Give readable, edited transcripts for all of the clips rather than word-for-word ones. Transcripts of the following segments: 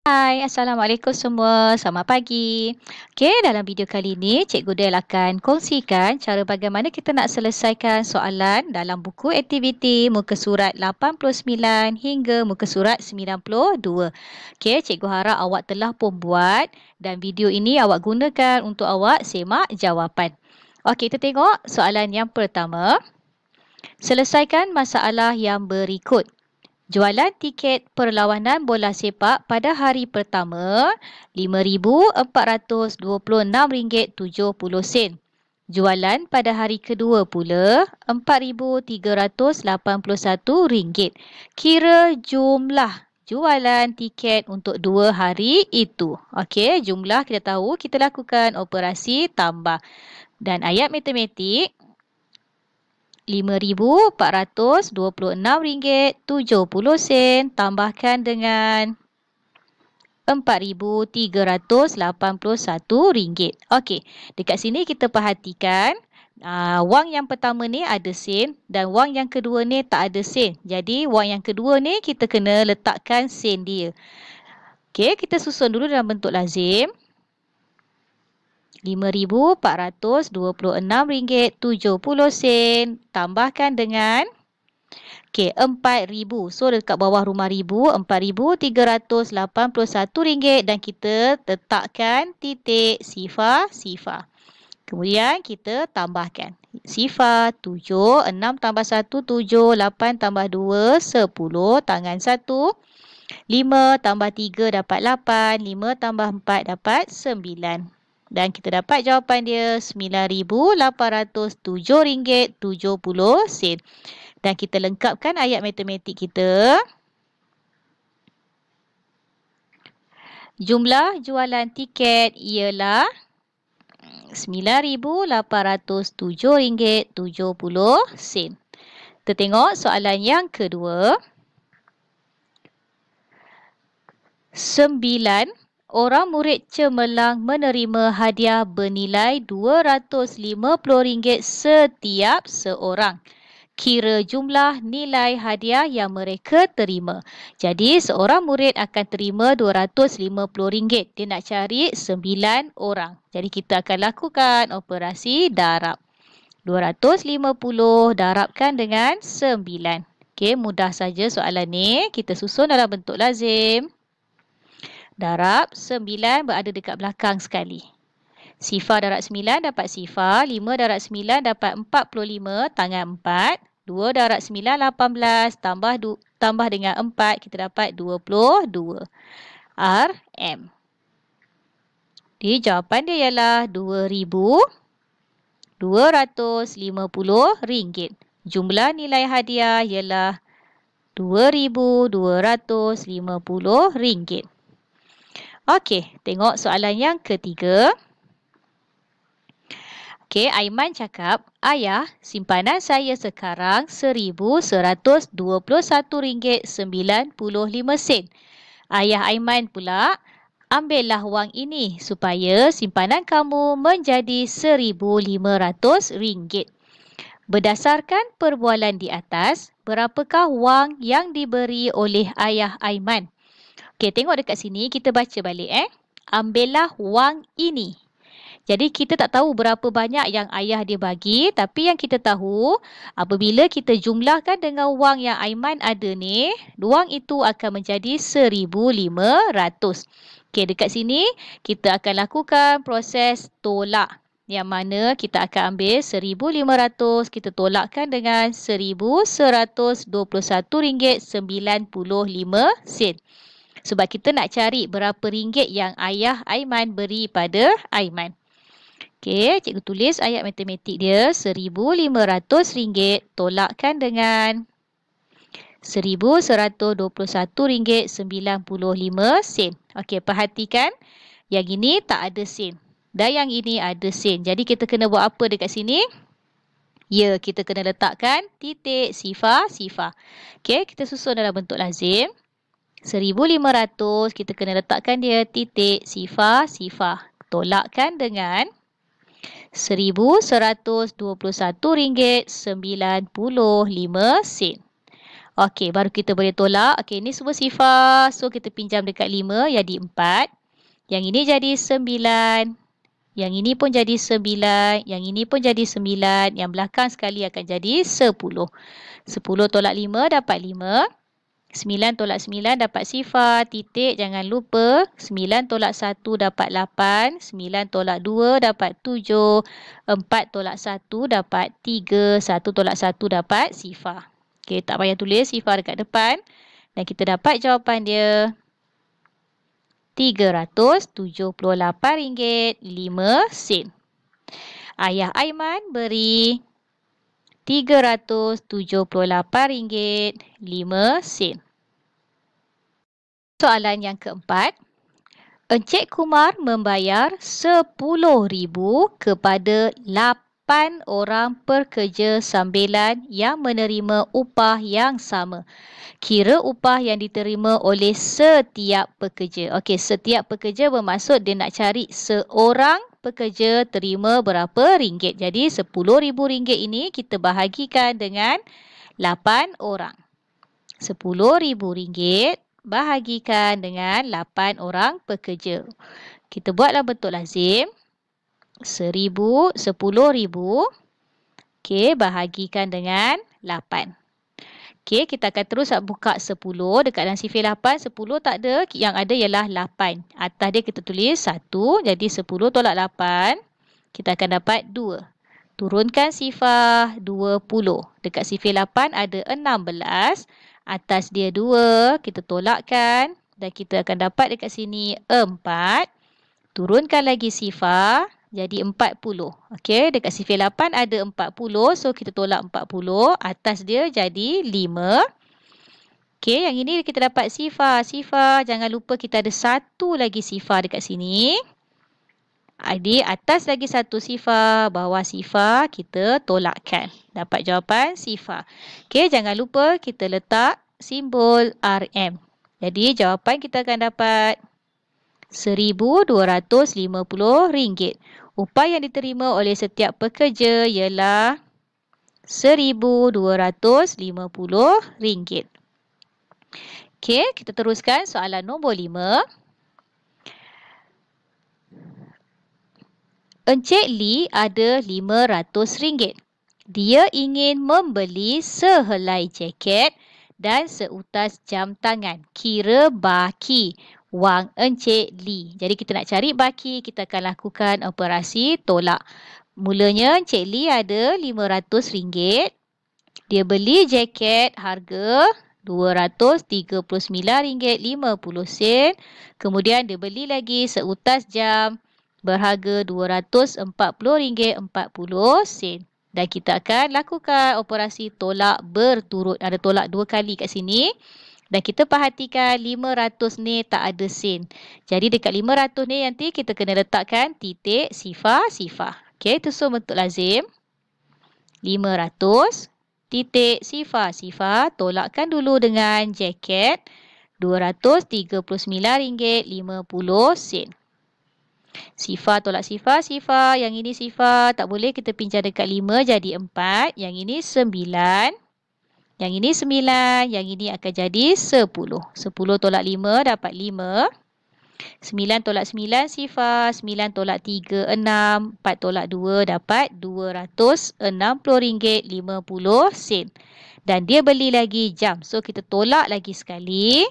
Hai, Assalamualaikum semua. Selamat pagi. Okey, dalam video kali ini, Cikgu Del akan kongsikan cara bagaimana kita nak selesaikan soalan dalam buku aktiviti muka surat 89 hingga muka surat 92. Okey, Cikgu harap awak telah pun buat dan video ini awak gunakan untuk awak semak jawapan. Okey, kita tengok soalan yang pertama. Selesaikan masalah yang berikut. Jualan tiket perlawanan bola sepak pada hari pertama RM5,426.70. Jualan pada hari kedua pula RM4,381. Kira jumlah jualan tiket untuk 2 hari itu. Okey, jumlah kita tahu kita lakukan operasi tambah. Dan ayat matematik RM5,426.70 tambahkan dengan RM4,381. Okey, dekat sini kita perhatikan wang yang pertama ni ada sen dan wang yang kedua ni tak ada sen. Jadi wang yang kedua ni kita kena letakkan sen dia. Okey, kita susun dulu dalam bentuk lazim. RM5,426.70 tambahkan dengan RM4,000. So dekat bawah rumah ribu RM4,381 dan kita letakkan titik sifar. Kemudian kita tambahkan sifar 7, 6 tambah 1 7, 8 tambah 2 10 tangan 1, 5 tambah 3 dapat 8, 5 tambah 4 dapat 9. Dan kita dapat jawapan dia RM9,807.70. Dan kita lengkapkan ayat matematik kita. Jumlah jualan tiket ialah RM9,807.70. Kita tengok soalan yang kedua. 9 orang murid cemerlang menerima hadiah bernilai RM250 setiap seorang. Kira jumlah nilai hadiah yang mereka terima. Jadi, seorang murid akan terima RM250. Dia nak cari 9 orang. Jadi, kita akan lakukan operasi darab. 250 darabkan dengan 9. Okey, mudah saja soalan ni. Kita susun dalam bentuk lazim. Darab 9 berada dekat belakang sekali. Sifar darab 9 dapat sifar. 5 darab 9 dapat 45 tangan 4. 2 darab 9 18 tambah dengan 4 kita dapat 22 RM. Jadi jawapan dia ialah RM2,250. Jumlah nilai hadiah ialah RM2,250. Okey, tengok soalan yang ketiga. Okey, Aiman cakap, ayah, simpanan saya sekarang RM1,021.95. Ayah Aiman pula, ambillah wang ini supaya simpanan kamu menjadi RM1,500. Berdasarkan perbualan di atas, berapakah wang yang diberi oleh ayah Aiman? Okey, tengok dekat sini, kita baca balik. Ambillah wang ini. Jadi, kita tak tahu berapa banyak yang ayah dia bagi. Tapi yang kita tahu, apabila kita jumlahkan dengan wang yang Aiman ada ni, wang itu akan menjadi RM1,500. Okey, dekat sini, kita akan lakukan proses tolak. Yang mana kita akan ambil RM1,500, kita tolakkan dengan RM1,121.95. Sebab kita nak cari berapa ringgit yang ayah Aiman beri pada Aiman. Okey, cikgu tulis ayat matematik dia. RM1,500 tolakkan dengan RM1,121.95. Okey, perhatikan. Yang ini tak ada sen. Dan yang ini ada sen. Jadi kita kena buat apa dekat sini? Ya, kita kena letakkan titik sifar. Okey, kita susun dalam bentuk lazim. 1,500 kita kena letakkan dia titik sifar. Tolakkan dengan RM1,121.95. Okey, baru kita boleh tolak. Okey, ni semua sifar. So, kita pinjam dekat 5, jadi 4. Yang ini jadi 9. Yang ini pun jadi 9. Yang ini pun jadi 9. Yang belakang sekali akan jadi 10. 10 tolak 5 dapat 5. 9 tolak 9 dapat sifar. Titik, jangan lupa. 9 tolak 1 dapat 8. 9 tolak 2 dapat 7. 4 tolak 1 dapat 3. 1 tolak 1 dapat sifar. Okey, tak payah tulis sifar dekat depan. Dan kita dapat jawapan dia RM378.5. Ayah Aiman beri RM378.5. Soalan yang keempat. Encik Kumar membayar RM10,000 kepada 8 orang pekerja sambilan yang menerima upah yang sama. Kira upah yang diterima oleh setiap pekerja. Okey, setiap pekerja bermaksud dia nak cari seorang pekerja terima berapa ringgit. Jadi RM10,000 ini kita bahagikan dengan 8 orang. RM10,000 bahagikan dengan 8 orang pekerja. Kita buatlah bentuk lazim. RM10,000. Okey, bahagikan dengan 8. Okey, kita akan terus buka 10 dekat dalam sifir 8. 10 tak ada, yang ada ialah 8. Atas dia kita tulis 1, jadi 10 tolak 8. Kita akan dapat 2. Turunkan sifar 20. Dekat sifir 8 ada 16. Atas dia 2, kita tolakkan. Dan kita akan dapat dekat sini 4. Turunkan lagi sifar. Jadi 40. Okey, dekat sifir 8 ada 40. So, kita tolak 40. Atas dia jadi 5. Okey, yang ini kita dapat sifar. Sifar, jangan lupa kita ada satu lagi sifar dekat sini. Di atas lagi satu sifar, bawah sifar, kita tolakkan. Dapat jawapan sifar. Okey, jangan lupa kita letak simbol RM. Jadi, jawapan kita akan dapat RM1,250. Upah yang diterima oleh setiap pekerja ialah RM1,250. Okey, kita teruskan soalan nombor 5. Encik Lee ada RM500. Dia ingin membeli sehelai jaket dan seutas jam tangan. Kira baki wang Encik Lee. Jadi kita nak cari baki, kita akan lakukan operasi tolak. Mulanya Encik Lee ada RM500. Dia beli jaket harga RM239.50. Kemudian dia beli lagi seutas jam berharga RM240.40. Dan kita akan lakukan operasi tolak berturut. Ada tolak 2 kali kat sini. Dan kita perhatikan 500 ni tak ada sen. Jadi dekat 500 ni nanti kita kena letakkan titik sifar-sifar. Okey, itu semua bentuk lazim. 500 titik sifar-sifar. Tolakkan dulu dengan jaket. RM239.50. Sifar tolak sifar-sifar. Yang ini sifar. Tak boleh kita pinjam dekat 5 jadi 4. Yang ini 9. Yang ini 9, yang ini akan jadi 10. 10 tolak 5 dapat 5. 9 tolak 9 sifar. 9 tolak 3, 6. 4 tolak 2 dapat RM260.50. Dan dia beli lagi jam. So, kita tolak lagi sekali.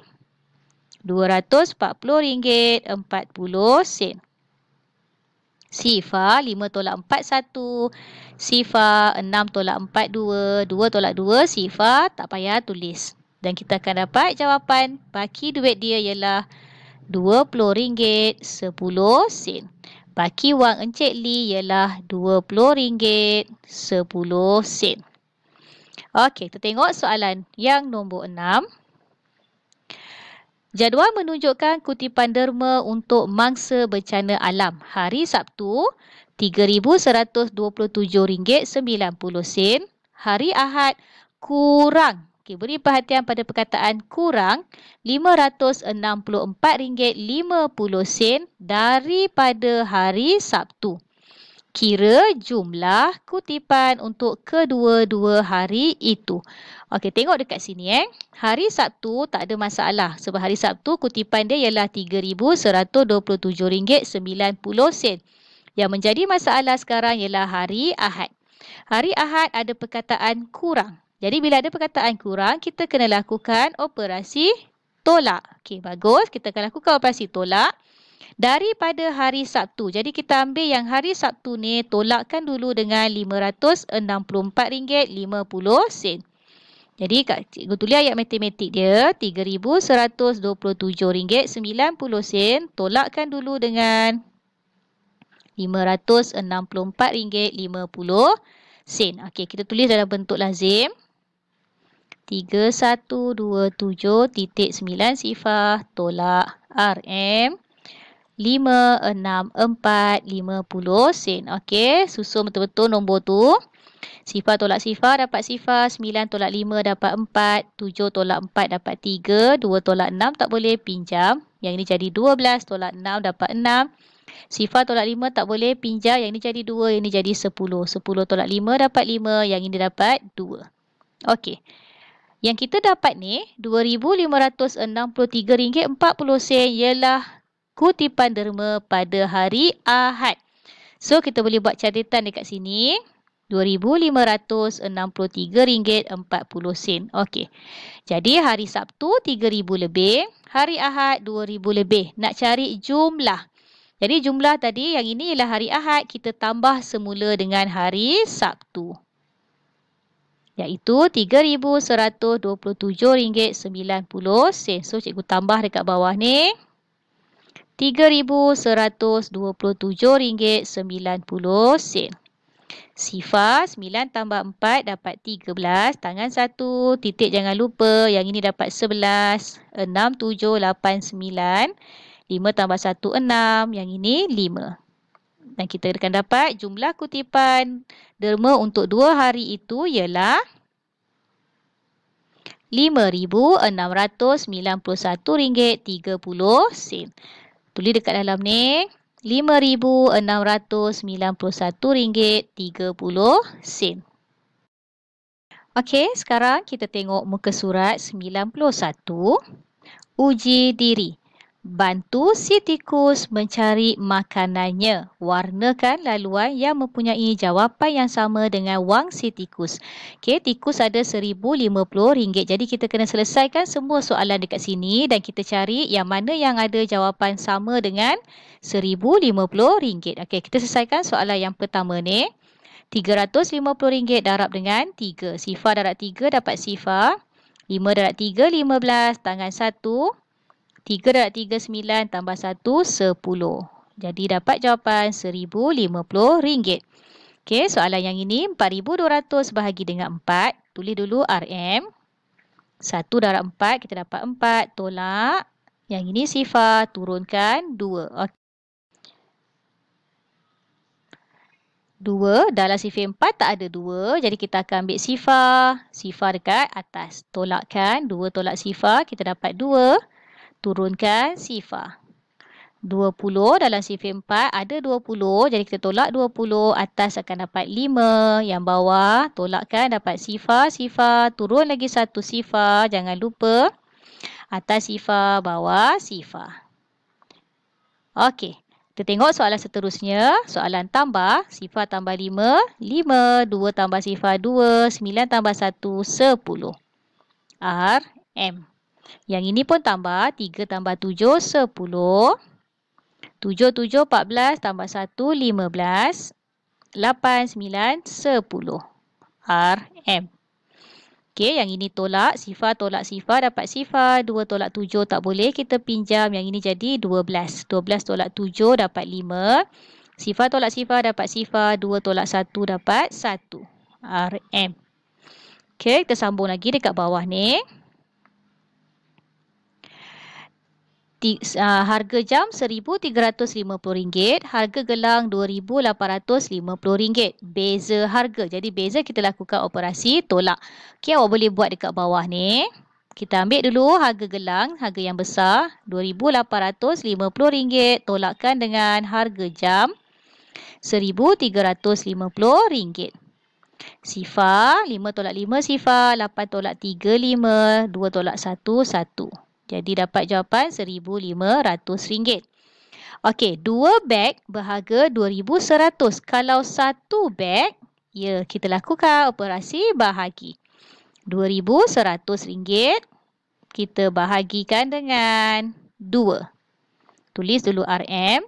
RM240.40. Sifar 5 tolak 4, 1. Sifar 6 tolak 4, 2. 2 tolak 2, sifar. Tak payah tulis. Dan kita akan dapat jawapan baki duit dia ialah RM20.10. Baki wang Encik Lee ialah RM20.10. Okey, kita tengok soalan yang nombor 6. Jadual menunjukkan kutipan derma untuk mangsa bencana alam. Hari Sabtu, RM3,127.90. Hari Ahad, kurang. Okay, beri perhatian pada perkataan kurang RM564.50 daripada hari Sabtu. Kira jumlah kutipan untuk kedua-dua hari itu. Okey, tengok dekat sini Hari Sabtu tak ada masalah sebab hari Sabtu kutipan dia ialah RM3,127.90. Yang menjadi masalah sekarang ialah hari Ahad. Hari Ahad ada perkataan kurang. Jadi bila ada perkataan kurang, kita kena lakukan operasi tolak. Okey, bagus. Kita akan lakukan operasi tolak daripada hari Sabtu. Jadi kita ambil yang hari Sabtu ni, tolakkan dulu dengan RM564.50. Jadi cikgu tulis ayat matematik dia RM3,127.90. Tolakkan dulu dengan RM564.50. Okey, kita tulis dalam bentuk lazim. 3127.90 tolak RM 564.50. Okey, susun betul-betul nombor tu. Sifar tolak sifar dapat sifar, 9 tolak 5 dapat 4, 7 tolak 4 dapat 3, 2 tolak 6 tak boleh pinjam. Yang ini jadi 12 tolak 6 dapat 6. Sifar tolak 5 tak boleh pinjam, yang ini jadi 2, yang ini jadi 10. 10 tolak 5 dapat 5, yang ini dapat 2. Okey. Yang kita dapat ni RM2,563.40 ialah kutipan derma pada hari Ahad. So kita boleh buat catatan dekat sini. RM2,563.40. Okey. Jadi hari Sabtu 3,000 lebih, hari Ahad 2,000 lebih. Nak cari jumlah. Jadi jumlah tadi yang ini ialah hari Ahad, kita tambah semula dengan hari Sabtu. Iaitu RM3,127.90. So cikgu tambah dekat bawah ni. RM3,127.90. Sifar 9 tambah 4 dapat 13. Tangan 1. Titik jangan lupa. Yang ini dapat 11. 6, 7, 8, 9. 5 tambah 1, 6. Yang ini 5. Dan kita akan dapat jumlah kutipan derma untuk 2 hari itu ialah RM5,691.30. Tulis dekat dalam ni. RM5,691.30. Okey, sekarang kita tengok muka surat 91. Uji diri. Bantu si tikus mencari makanannya. Warnakan laluan yang mempunyai jawapan yang sama dengan wang si tikus. Okey, tikus ada RM1,050. Jadi kita kena selesaikan semua soalan dekat sini dan kita cari yang mana yang ada jawapan sama dengan RM1,050. Okey, kita selesaikan soalan yang pertama ni. RM350 darab dengan 3. Sifar darab 3 dapat sifar. 5 darab 3, 15. Tangan 1. 3 darab 3, 9 tambah 1, 10. Jadi dapat jawapan RM1,050. Okey, soalan yang ini 4,200 bahagi dengan 4. Tulis dulu RM. 1 darab 4, kita dapat 4. Tolak. Yang ini sifar, turunkan 2. Okey. 2 dalam sifar 4 tak ada 2. Jadi kita akan ambil sifar. Sifar dekat atas. Tolakkan. 2 tolak sifar, kita dapat 2. Turunkan sifar. 20 dalam sifar 4 ada 20. Jadi kita tolak 20. Atas akan dapat 5. Yang bawah tolakkan dapat sifar. Sifar. Turun lagi 1 sifar. Jangan lupa. Atas sifar. Bawah sifar. Okey. Kita tengok soalan seterusnya. Soalan tambah. Sifar tambah 5. 5. 2 tambah sifar 2. 9 tambah 1. 10. RM. Yang ini pun tambah. 3 tambah 7, 10. 7, 7, 14 tambah 1, 15. 8, 9, 10. RM. Okey, yang ini tolak. Sifar tolak sifar dapat sifar. 2 tolak 7 tak boleh. Kita pinjam. Yang ini jadi 12. 12 tolak 7 dapat 5. Sifar tolak sifar dapat sifar. 2 tolak 1 dapat 1. RM. Okey, kita sambung lagi dekat bawah ni. Harga jam RM1,350, harga gelang RM2,850. Beza harga. Jadi beza kita lakukan operasi tolak. Okey, awak boleh buat dekat bawah ni. Kita ambil dulu harga gelang, harga yang besar RM2,850. Tolakkan dengan harga jam RM1,350. Sifar, 5 tolak 5 sifar, 8 tolak 3, 5, 2 tolak 1, 1. Jadi dapat jawapan RM1,500. Okey, 2 beg berharga RM2,100. Kalau 1 beg, ya kita lakukan operasi bahagi. RM2,100 kita bahagikan dengan 2. Tulis dulu RM.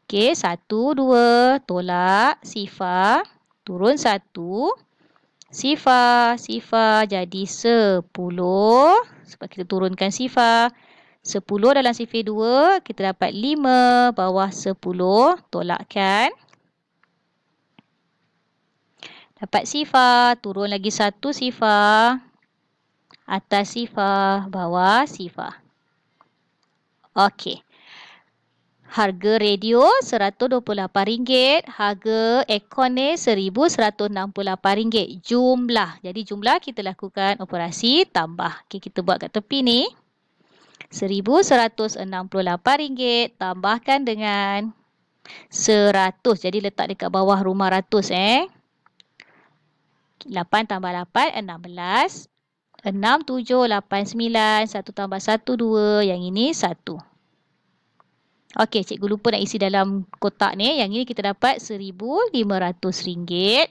Okey, 1, 2, tolak sifar, turun 1. Sifar jadi 10. Sebab kita turunkan sifar. 10 dalam sifar 2, kita dapat 5 bawah 10. Tolakkan. Dapat sifar, turun lagi 1 sifar. Atas sifar, bawah sifar. Okey. Harga radio RM128. Harga aircon ni RM1,168. Jumlah. Jadi jumlah kita lakukan operasi tambah. Okey, kita buat kat tepi ni. RM1,168 tambahkan dengan 100. Jadi letak dekat bawah rumah ratus. 8 tambah 8, 16. 6, 7, 8, 9. 1 tambah 1, 2. Yang ini 1. Okey, cikgu lupa nak isi dalam kotak ni. Yang ini kita dapat RM1,500.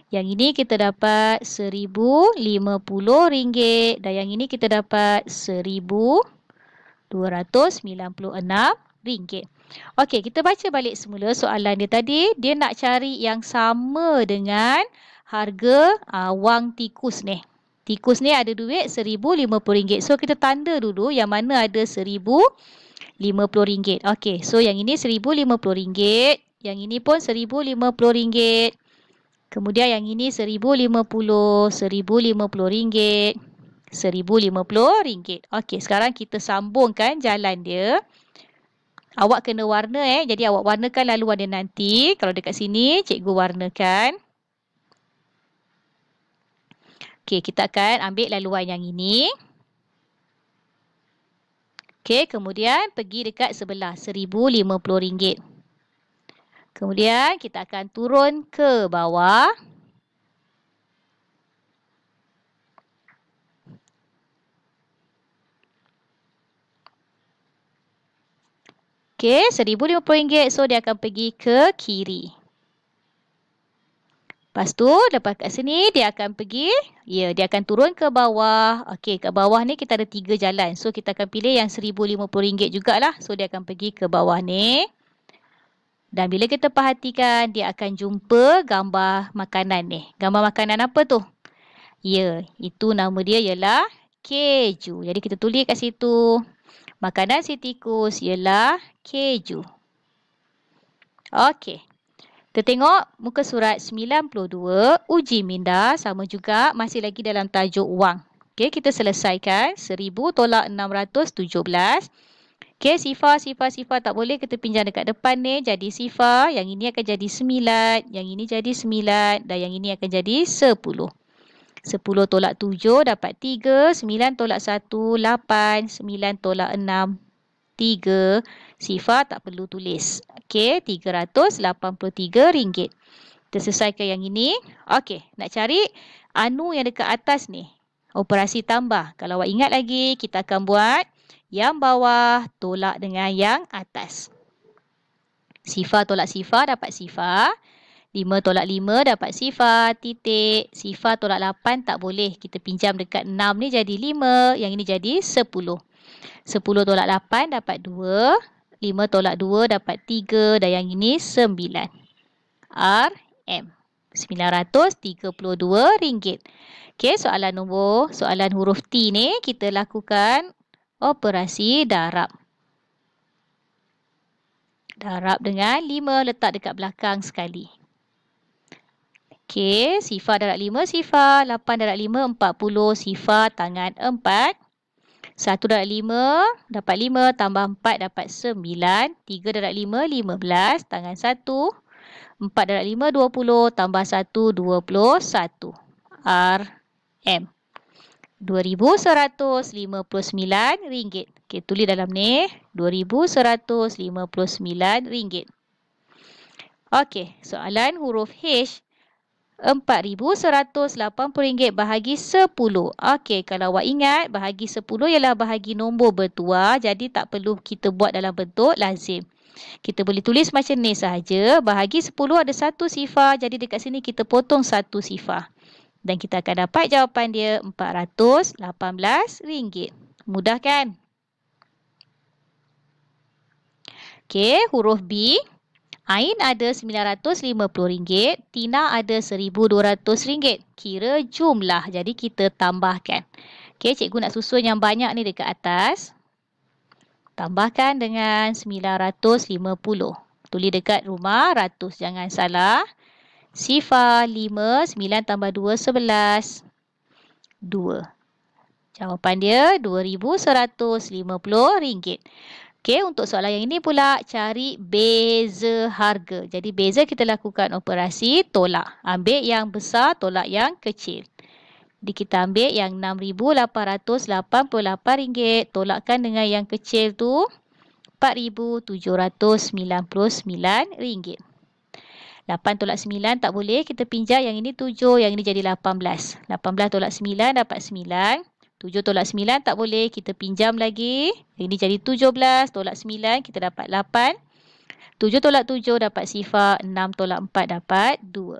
Yang ini kita dapat RM1,050. Dan yang ini kita dapat RM1,296. Okey, kita baca balik semula soalan dia tadi. Dia nak cari yang sama dengan harga wang tikus ni. Tikus ni ada duit RM1,050. So, kita tanda dulu yang mana ada RM1,050. Okey, so yang ini RM1,050. Yang ini pun RM1,050. Kemudian yang ini RM1,050. RM1,050. RM1,050. Okey, sekarang kita sambungkan jalan dia. Awak kena warna Jadi awak warnakan laluan dia nanti. Kalau dekat sini, cikgu warnakan. Okey, kita akan ambil laluan yang ini. Okey, kemudian pergi dekat sebelah RM1,050. Kemudian kita akan turun ke bawah. Okey, RM1,050. So dia akan pergi ke kiri. Lepas tu, lepas kat sini, dia akan pergi, dia akan turun ke bawah. Okey, kat bawah ni kita ada 3 jalan. So, kita akan pilih yang RM1,050 jugalah. So, dia akan pergi ke bawah ni. Dan bila kita perhatikan, dia akan jumpa gambar makanan ni. Gambar makanan apa tu? Ya, itu nama dia ialah keju. Jadi, kita tulis kat situ. Makanan si tikus ialah keju. Okey. Kita tengok muka surat 92, uji minda sama juga masih lagi dalam tajuk wang. Okey, kita selesaikan 1000 tolak 617. Okey, sifar tak boleh kita pinjam dekat depan ni jadi sifar, yang ini akan jadi 9, yang ini jadi 9 dan yang ini akan jadi 10. 10 tolak 7 dapat 3, 9 tolak 1 8, 9 tolak 6 3. Sifar tak perlu tulis. Okey, RM383. Kita selesaikan yang ini. Okey, nak cari anu yang dekat atas ni. Operasi tambah. Kalau awak ingat lagi, kita akan buat yang bawah tolak dengan yang atas. Sifar tolak sifar dapat sifar. 5 tolak 5 dapat sifar. Titik. Sifar tolak 8 tak boleh. Kita pinjam dekat 6 ni jadi 5. Yang ini jadi 10. 10 tolak 8 dapat 2. 5 tolak 2 dapat 3 dan yang ini 9. RM. RM932. Okey, soalan huruf T ni kita lakukan operasi darab. Darab dengan 5 letak dekat belakang sekali. Okey, sifar darab 5 sifar, 8 darab 5 40, sifar tangan 4. 1 darab 5 dapat 5 tambah 4 dapat 9. 3 darab 5 15 tangan 1. 4 darab 5 20 tambah 1 21. RM. RM2,159. Okey, tulis dalam ni RM2,159. Okey, soalan huruf H. RM4,180 bahagi 10. Okey, kalau awak ingat, bahagi 10 ialah bahagi nombor bertuah. Jadi, tak perlu kita buat dalam bentuk lazim. Kita boleh tulis macam ni sahaja. Bahagi 10 ada satu sifar. Jadi, dekat sini kita potong satu sifar. Dan kita akan dapat jawapan dia RM418. Mudah kan? Okey, huruf B. Ain ada RM950, Tina ada RM1,200. Kira jumlah. Jadi kita tambahkan. Okey, cikgu nak susun yang banyak ni dekat atas. Tambahkan dengan 950. Tulis dekat rumah ratus. Jangan salah. Sifar 5, 9 tambah 2, 11. 2. Jawapan dia RM2,150. Okey, untuk soalan yang ini pula, cari beza harga. Jadi, beza kita lakukan operasi tolak. Ambil yang besar, tolak yang kecil. Jadi, kita ambil yang RM6,888. Tolakkan dengan yang kecil tu, RM4,799. 8 tolak 9 tak boleh. Kita pinjam yang ini 7. Yang ini jadi 18. 18 tolak 9 dapat 9. 7 tolak 9 tak boleh. Kita pinjam lagi. Yang ini jadi 17. Tolak 9 kita dapat 8. 7 tolak 7 dapat sifar. 6 tolak 4 dapat 2.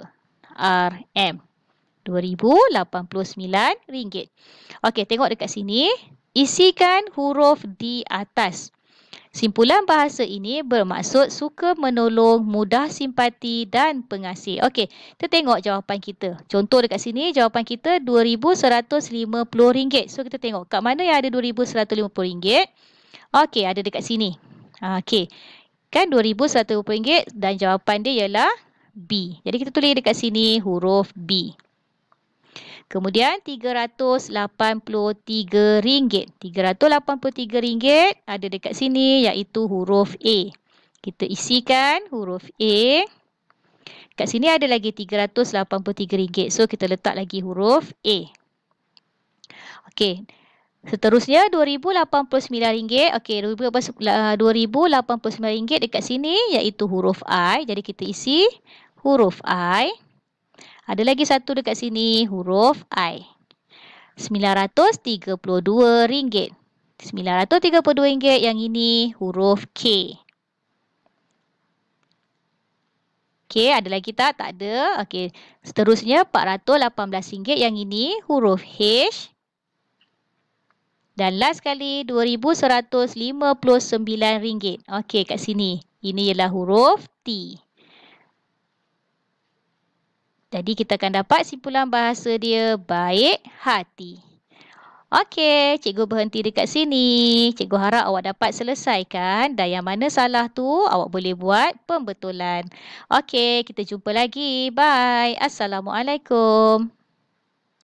RM. RM2,089. Okey, tengok dekat sini. Isikan huruf di atas. Simpulan bahasa ini bermaksud suka menolong, mudah simpati dan pengasih. Okey, kita tengok jawapan kita. Contoh dekat sini, jawapan kita RM2,150. So, kita tengok kat mana yang ada RM2,150. Okey, ada dekat sini. Okey, kan RM2,150 dan jawapan dia ialah B. Jadi, kita tulis dekat sini huruf B. Kemudian RM383. RM383 ada dekat sini iaitu huruf A. Kita isikan huruf A. Kat sini ada lagi RM383. So kita letak lagi huruf A. Okey. Seterusnya RM2,089. Okey, RM2,089 dekat sini iaitu huruf I. Jadi kita isi huruf I. Ada lagi satu dekat sini, huruf I. RM932. RM932 yang ini huruf K. Okey, ada lagi tak? Tak ada. Okey, seterusnya RM418 yang ini huruf H. Dan last sekali RM2,159. Okey, kat sini. Ini ialah huruf T. Jadi, kita akan dapat simpulan bahasa dia baik hati. Okey, cikgu berhenti dekat sini. Cikgu harap awak dapat selesaikan. Dan yang mana salah tu, awak boleh buat pembetulan. Okey, kita jumpa lagi. Bye. Assalamualaikum.